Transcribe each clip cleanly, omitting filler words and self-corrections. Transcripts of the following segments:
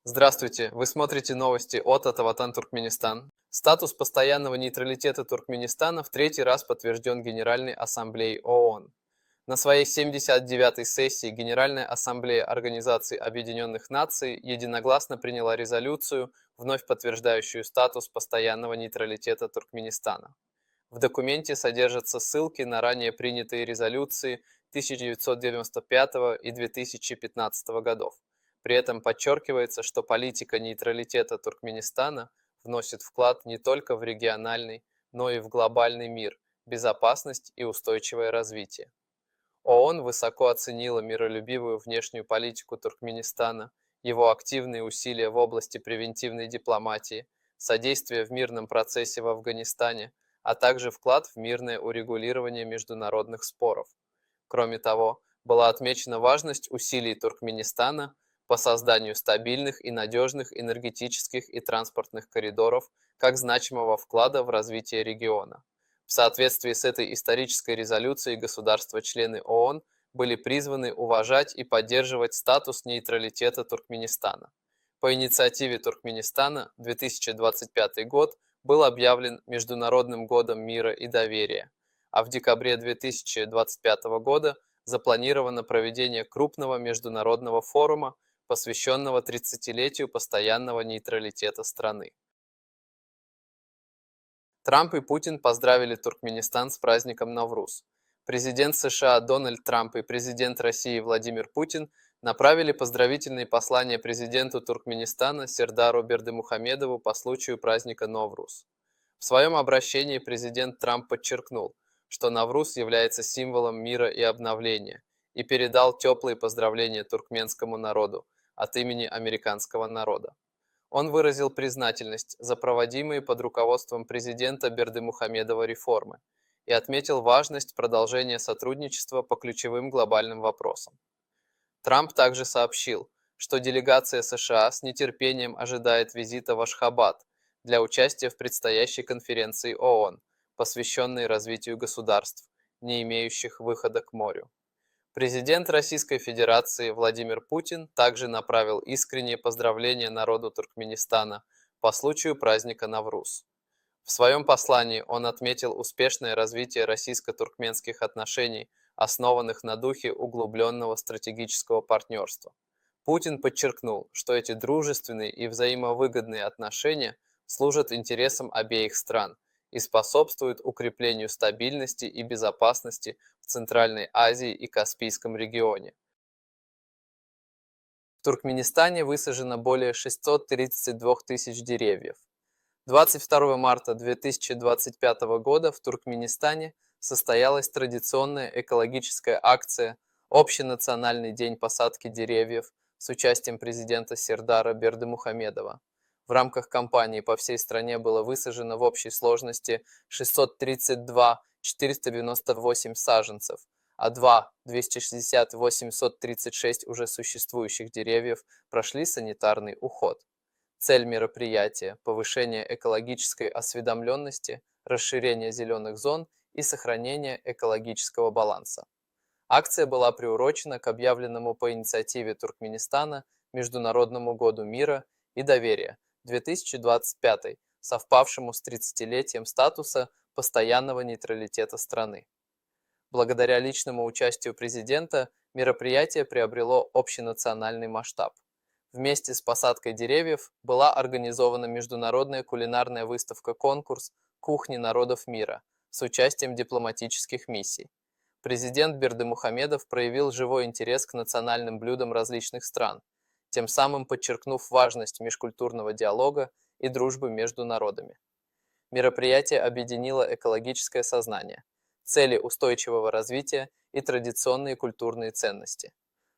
Здравствуйте, вы смотрите новости от Атаватан Туркменистан. Статус постоянного нейтралитета Туркменистана в третий раз подтвержден Генеральной Ассамблеей ООН. На своей 79-й сессии Генеральная Ассамблея Организации Объединенных Наций единогласно приняла резолюцию, вновь подтверждающую статус постоянного нейтралитета Туркменистана. В документе содержатся ссылки на ранее принятые резолюции 1995 и 2015 годов. При этом подчеркивается, что политика нейтралитета Туркменистана вносит вклад не только в региональный, но и в глобальный мир, безопасность и устойчивое развитие. ООН высоко оценила миролюбивую внешнюю политику Туркменистана, его активные усилия в области превентивной дипломатии, содействие в мирном процессе в Афганистане, а также вклад в мирное урегулирование международных споров. Кроме того, была отмечена важность усилий Туркменистана по созданию стабильных и надежных энергетических и транспортных коридоров как значимого вклада в развитие региона. В соответствии с этой исторической резолюцией государства-члены ООН были призваны уважать и поддерживать статус нейтралитета Туркменистана. По инициативе Туркменистана 2025 год был объявлен Международным годом мира и доверия, а в декабре 2025 года запланировано проведение крупного международного форума, посвященного 30-летию постоянного нейтралитета страны. Трамп и Путин поздравили Туркменистан с праздником Навруз. Президент США Дональд Трамп и президент России Владимир Путин направили поздравительные послания президенту Туркменистана Сердару Бердымухамедову по случаю праздника Навруз. В своем обращении президент Трамп подчеркнул, что Навруз является символом мира и обновления, и передал теплые поздравления туркменскому народу от имени американского народа. Он выразил признательность за проводимые под руководством президента Бердымухамедова реформы и отметил важность продолжения сотрудничества по ключевым глобальным вопросам. Трамп также сообщил, что делегация США с нетерпением ожидает визита в Ашхабад для участия в предстоящей конференции ООН, посвященной развитию государств, не имеющих выхода к морю. Президент Российской Федерации Владимир Путин также направил искренние поздравления народу Туркменистана по случаю праздника Навруз. В своем послании он отметил успешное развитие российско-туркменских отношений, основанных на духе углубленного стратегического партнерства. Путин подчеркнул, что эти дружественные и взаимовыгодные отношения служат интересам обеих стран и способствуют укреплению стабильности и безопасности в Центральной Азии и Каспийском регионе. В Туркменистане высажено более 632 тысяч деревьев. 22 марта 2025 года в Туркменистане состоялась традиционная экологическая акция «Общенациональный день посадки деревьев» с участием президента Сердара Бердымухамедова. В рамках кампании по всей стране было высажено в общей сложности 632 498 саженцев, а 260 836 уже существующих деревьев прошли санитарный уход. Цель мероприятия – повышение экологической осведомленности, расширение зеленых зон и сохранение экологического баланса. Акция была приурочена к объявленному по инициативе Туркменистана Международному году мира и доверия 2025, совпавшему с 30-летием статуса постоянного нейтралитета страны. Благодаря личному участию президента мероприятие приобрело общенациональный масштаб. Вместе с посадкой деревьев была организована международная кулинарная выставка-конкурс «Кухни народов мира» с участием дипломатических миссий. Президент Бердымухамедов проявил живой интерес к национальным блюдам различных стран, тем самым подчеркнув важность межкультурного диалога и дружбы между народами. Мероприятие объединило экологическое сознание, цели устойчивого развития и традиционные культурные ценности.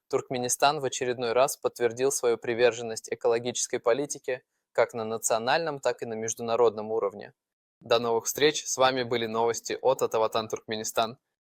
Туркменистан в очередной раз подтвердил свою приверженность экологической политике как на национальном, так и на международном уровне. До новых встреч! С вами были новости от Атаватан Туркменистан.